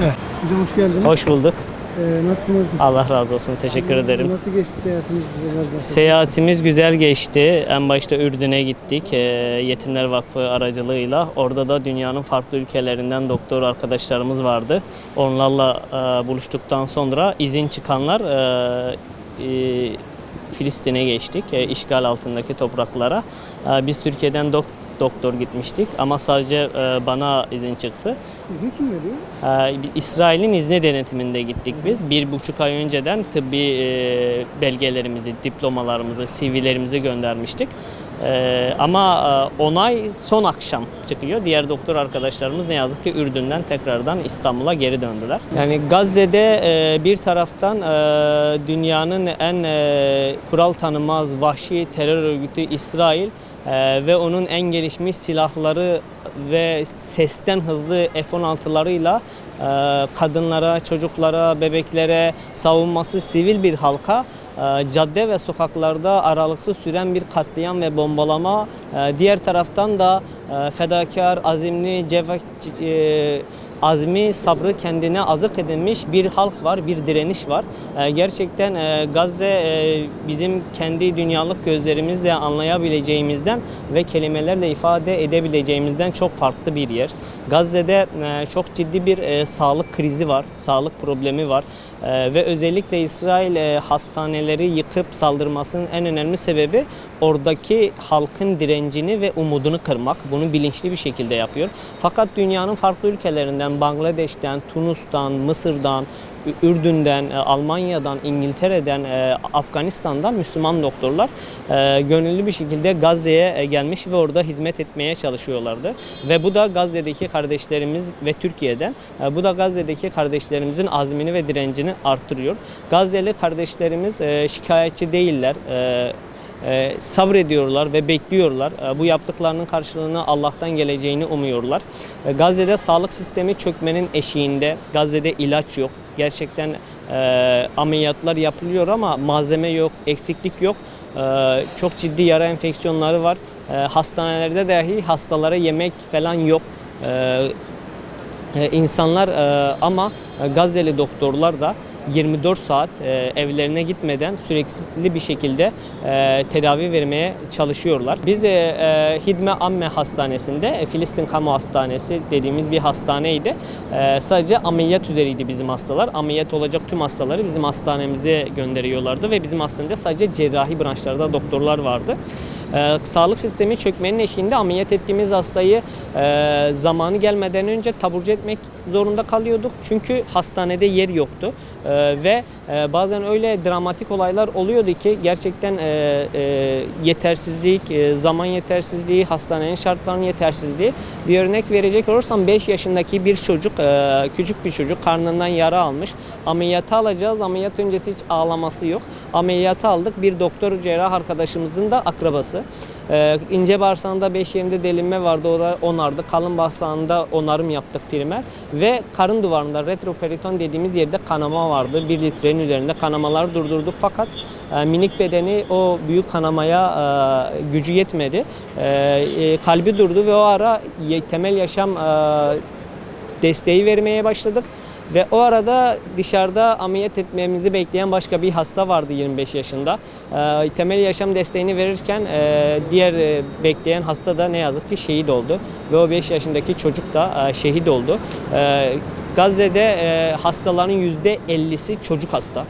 Evet. Hocam hoş geldiniz. Hoş bulduk. Nasılsınız? Allah razı olsun. Teşekkür ederim. Nasıl geçti seyahatiniz? Bize biraz bahsedin. Seyahatimiz güzel geçti. En başta Ürdün'e gittik. Yetimler Vakfı aracılığıyla. Orada da dünyanın farklı ülkelerinden doktor arkadaşlarımız vardı. Onlarla buluştuktan sonra izin çıkanlar Filistin'e geçtik. İşgal altındaki topraklara. Biz Türkiye'den doktor gitmiştik ama sadece bana izin çıktı. İzni kim veriyor? İsrail'in izni denetiminde gittik biz. 1,5 ay önceden tıbbi belgelerimizi, diplomalarımızı, CV'lerimizi göndermiştik. Ama onay son akşam çıkıyor. Diğer doktor arkadaşlarımız ne yazık ki Ürdün'den tekrardan İstanbul'a geri döndüler. Yani Gazze'de bir taraftan dünyanın en kural tanımaz vahşi terör örgütü İsrail ve onun en gelişmiş silahları ve sesten hızlı F-16'larıyla kadınlara, çocuklara, bebeklere savunması sivil bir halka cadde ve sokaklarda aralıksız süren bir katliam ve bombalama. Diğer taraftan da fedakar, azimli, azmi, sabrı kendine azık edilmiş bir halk var, bir direniş var. Gerçekten Gazze bizim kendi dünyalık gözlerimizle anlayabileceğimizden ve kelimelerle ifade edebileceğimizden çok farklı bir yer. Gazze'de çok ciddi bir sağlık krizi var, sağlık problemi var ve özellikle İsrail hastaneleri yıkıp saldırmasının en önemli sebebi oradaki halkın direncini ve umudunu kırmak. Bunu bilinçli bir şekilde yapıyor. Fakat dünyanın farklı ülkelerinden, Bangladeş'ten, Tunus'tan, Mısır'dan, Ürdün'den, Almanya'dan, İngiltere'den, Afganistan'dan Müslüman doktorlar gönüllü bir şekilde Gazze'ye gelmiş ve orada hizmet etmeye çalışıyorlardı. Ve bu da Gazze'deki kardeşlerimiz ve Türkiye'den, bu da Gazze'deki kardeşlerimizin azmini ve direncini artırıyor. Gazze'li kardeşlerimiz şikayetçi değiller. Sabrediyorlar ve bekliyorlar. Bu yaptıklarının karşılığını Allah'tan geleceğini umuyorlar. Gazze'de sağlık sistemi çökmenin eşiğinde. Gazze'de ilaç yok. Gerçekten ameliyatlar yapılıyor ama malzeme yok, eksiklik yok. Çok ciddi yara enfeksiyonları var. Hastanelerde dahi hastalara yemek falan yok. İnsanlar ama Gazze'li doktorlar da 24 saat evlerine gitmeden sürekli bir şekilde tedavi vermeye çalışıyorlar. Biz Hidme Amme Hastanesi'nde, Filistin Kamu Hastanesi dediğimiz bir hastaneydi. Sadece ameliyat üzeriydi bizim hastalar. Ameliyat olacak tüm hastaları bizim hastanemize gönderiyorlardı ve bizim hastanede sadece cerrahi branşlarda doktorlar vardı. Sağlık sistemi çökmenin eşiğinde ameliyat ettiğimiz hastayı zamanı gelmeden önce taburcu etmek zorunda kalıyorduk. Çünkü hastanede yer yoktu. Ve bazen öyle dramatik olaylar oluyordu ki gerçekten yetersizlik, zaman yetersizliği, hastanenin şartlarının yetersizliği. Bir örnek verecek olursam 5 yaşındaki bir çocuk, küçük bir çocuk karnından yara almış. Ameliyata alacağız. Ameliyat öncesi hiç ağlaması yok. Ameliyata aldık. Bir doktor cerrah arkadaşımızın da akrabası. İnce bağırsağında 5 yerinde delinme vardı, onardı. Kalın bağırsağında onarım yaptık primer. Ve karın duvarında retroperiton dediğimiz yerde kanama vardı. 1 litrenin üzerinde kanamaları durdurduk fakat minik bedeni o büyük kanamaya gücü yetmedi. Kalbi durdu ve o ara temel yaşam desteği vermeye başladık. Ve o arada dışarıda ameliyat etmemizi bekleyen başka bir hasta vardı 25 yaşında. Temel yaşam desteğini verirken diğer bekleyen hasta da ne yazık ki şehit oldu. Ve o 5 yaşındaki çocuk da şehit oldu. Gazze'de hastaların %50'si çocuk hasta.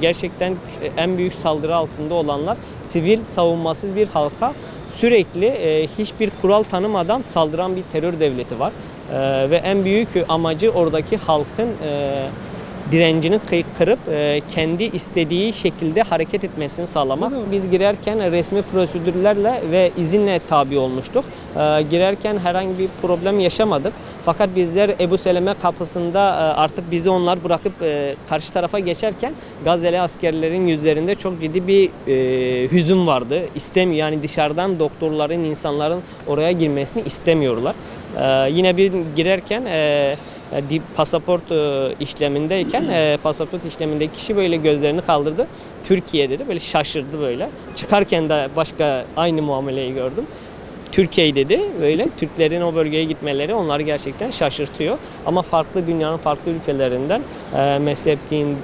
Gerçekten en büyük saldırı altında olanlar sivil savunmasız bir halka sürekli hiçbir kural tanımadan saldıran bir terör devleti var. Ve en büyük amacı oradaki halkın direncini kırıp kendi istediği şekilde hareket etmesini sağlamak. Biz girerken resmi prosedürlerle ve izinle tabi olmuştuk. Girerken herhangi bir problem yaşamadık. Fakat bizler Ebu Seleme kapısında artık bizi onlar bırakıp karşı tarafa geçerken Gazze'li askerlerin yüzlerinde çok ciddi bir hüzün vardı. İstemiyor yani dışarıdan doktorların, insanların oraya girmesini istemiyorlar. Yine bir girerken pasaport işlemindeyken pasaport işlemindeki kişi böyle gözlerini kaldırdı. Türkiye dedi. Böyle şaşırdı böyle. Çıkarken de başka aynı muameleyi gördüm. Türkiye dedi. Böyle Türklerin o bölgeye gitmeleri onları gerçekten şaşırtıyor. Ama farklı dünyanın farklı ülkelerinden mezhep, din,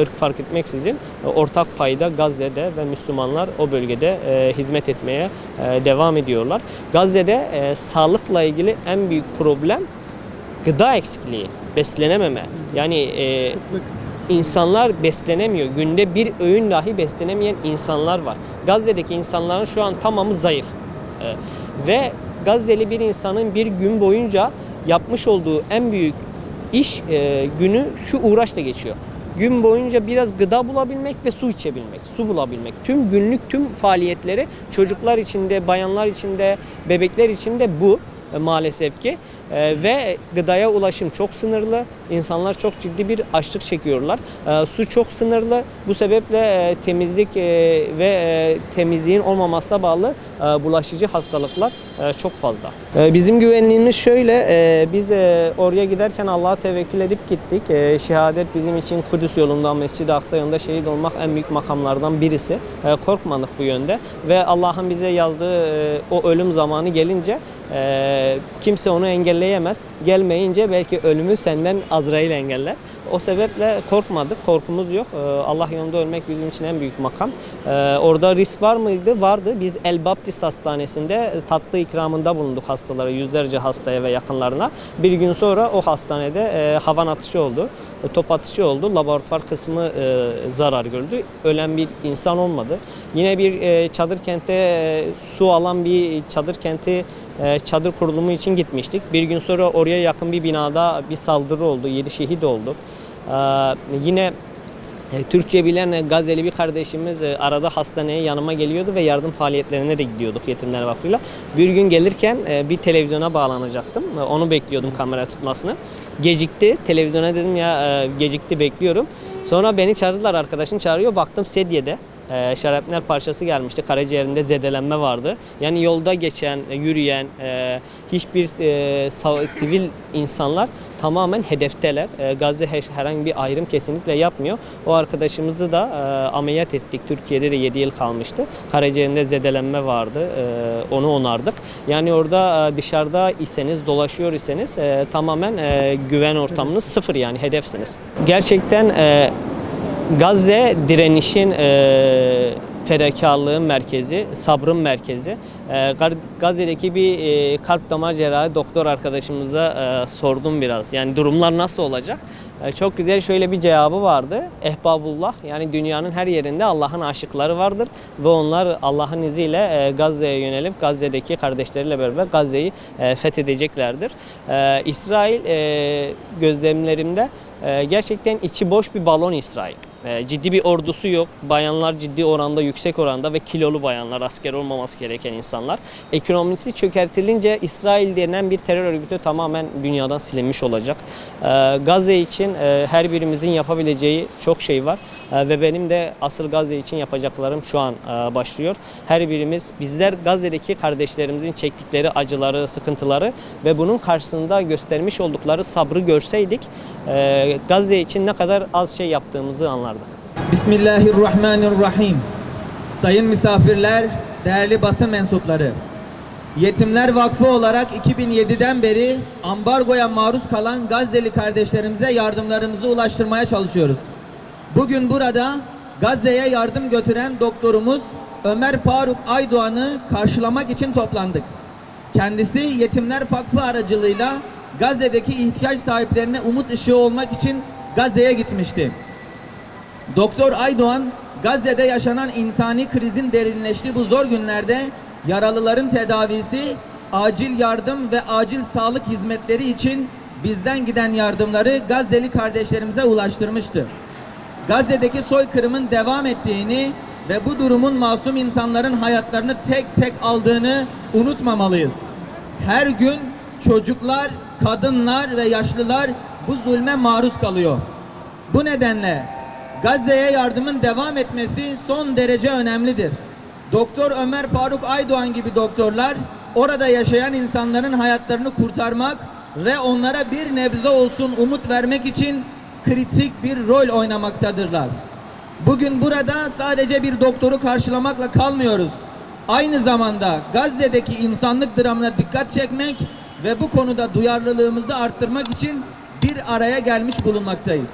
ırk fark etmeksizin ortak payda Gazze'de ve Müslümanlar o bölgede hizmet etmeye devam ediyorlar. Gazze'de sağlıkla ilgili en büyük problem gıda eksikliği, beslenememe. Yani Kıtlık. insanlar beslenemiyor. Günde bir öğün dahi beslenemeyen insanlar var. Gazze'deki insanların şu an tamamı zayıf. Ve Gazze'li bir insanın bir gün boyunca yapmış olduğu en büyük iş günü şu uğraşla geçiyor. Gün boyunca biraz gıda bulabilmek ve su içebilmek, su bulabilmek. Tüm günlük tüm faaliyetleri çocuklar içinde, bayanlar içinde, bebekler içinde bu maalesef ki. Ve gıdaya ulaşım çok sınırlı. İnsanlar çok ciddi bir açlık çekiyorlar. Su çok sınırlı. Bu sebeple temizlik ve temizliğin olmamasına bağlı bulaşıcı hastalıklar çok fazla. Bizim güvenliğimiz şöyle. Biz oraya giderken Allah'a tevekkül edip gittik. Şehadet bizim için Kudüs yolundan, Mescid-i Aksa yolunda şehit olmak en büyük makamlardan birisi. Korkmadık bu yönde. Ve Allah'ın bize yazdığı o ölüm zamanı gelince kimse onu engelleyemez. Gelmeyince belki ölümü senden Azrail engeller. O sebeple korkmadık, korkumuz yok. Allah yolunda ölmek bizim için en büyük makam. Orada risk var mıydı? Vardı. Biz El Baptist Hastanesi'nde tatlı ikramında bulunduk hastalara, yüzlerce hastaya ve yakınlarına. Bir gün sonra o hastanede havan atışı oldu. Top atışı oldu. Laboratuvar kısmı zarar gördü. Ölen bir insan olmadı. Yine bir çadır kente su alan bir çadır kenti çadır kurulumu için gitmiştik. Bir gün sonra oraya yakın bir binada bir saldırı oldu. 7 şehit oldu. Yine Türkçe bilen Gazze'li bir kardeşimiz arada hastaneye yanıma geliyordu ve yardım faaliyetlerine de gidiyorduk Yetimler Vakfı'yla. Bir gün gelirken bir televizyona bağlanacaktım. Onu bekliyordum kamera tutmasını. Gecikti. Televizyona dedim ya gecikti bekliyorum. Sonra beni çağırdılar, arkadaşım çağırıyor. Baktım sedyede. Şarapnel parçası gelmişti. Karaciğerinde zedelenme vardı. Yani yolda geçen, yürüyen hiçbir sivil insanlar tamamen hedefteler. Gazze herhangi bir ayrım kesinlikle yapmıyor. O arkadaşımızı da ameliyat ettik. Türkiye'de de 7 yıl kalmıştı. Karaciğerinde zedelenme vardı. Onu onardık. Yani orada dışarıda iseniz, dolaşıyor iseniz tamamen güven ortamınız sıfır, yani hedefsiniz. Gerçekten Gazze direnişin fedakarlığın merkezi, sabrın merkezi. Gazze'deki bir kalp damar cerrahı doktor arkadaşımıza sordum biraz. Yani durumlar nasıl olacak? Çok güzel şöyle bir cevabı vardı. Ehbabullah, yani dünyanın her yerinde Allah'ın aşıkları vardır ve onlar Allah'ın izniyle Gazze'ye yönelip Gazze'deki kardeşleriyle beraber Gazze'yi fethedeceklerdir. İsrail gözlemlerimde gerçekten içi boş bir balon İsrail. Ciddi bir ordusu yok. Bayanlar ciddi oranda, yüksek oranda ve kilolu bayanlar, asker olmaması gereken insanlar. Ekonomisi çökertilince İsrail denen bir terör örgütü tamamen dünyadan silinmiş olacak. Gazze için her birimizin yapabileceği çok şey var. Ve benim de asıl Gazze için yapacaklarım şu an başlıyor. Her birimiz, bizler Gazze'deki kardeşlerimizin çektikleri acıları, sıkıntıları ve bunun karşısında göstermiş oldukları sabrı görseydik Gazze için ne kadar az şey yaptığımızı anlardık. Bismillahirrahmanirrahim. Sayın misafirler, değerli basın mensupları. Yetimler Vakfı olarak 2007'den beri ambargoya maruz kalan Gazze'li kardeşlerimize yardımlarımızı ulaştırmaya çalışıyoruz. Bugün burada Gazze'ye yardım götüren doktorumuz Ömer Faruk Aydoğan'ı karşılamak için toplandık. Kendisi Yetimler Vakfı aracılığıyla Gazze'deki ihtiyaç sahiplerine umut ışığı olmak için Gazze'ye gitmişti. Doktor Aydoğan, Gazze'de yaşanan insani krizin derinleştiği bu zor günlerde yaralıların tedavisi, acil yardım ve acil sağlık hizmetleri için bizden giden yardımları Gazze'li kardeşlerimize ulaştırmıştı. Gazze'deki soykırımın devam ettiğini ve bu durumun masum insanların hayatlarını tek tek aldığını unutmamalıyız. Her gün çocuklar, kadınlar ve yaşlılar bu zulme maruz kalıyor. Bu nedenle Gazze'ye yardımın devam etmesi son derece önemlidir. Doktor Ömer Faruk Aydoğan gibi doktorlar orada yaşayan insanların hayatlarını kurtarmak ve onlara bir nebze olsun umut vermek için kritik bir rol oynamaktadırlar. Bugün burada sadece bir doktoru karşılamakla kalmıyoruz. aynı zamanda Gazze'deki insanlık dramına dikkat çekmek ve bu konuda duyarlılığımızı arttırmak için bir araya gelmiş bulunmaktayız.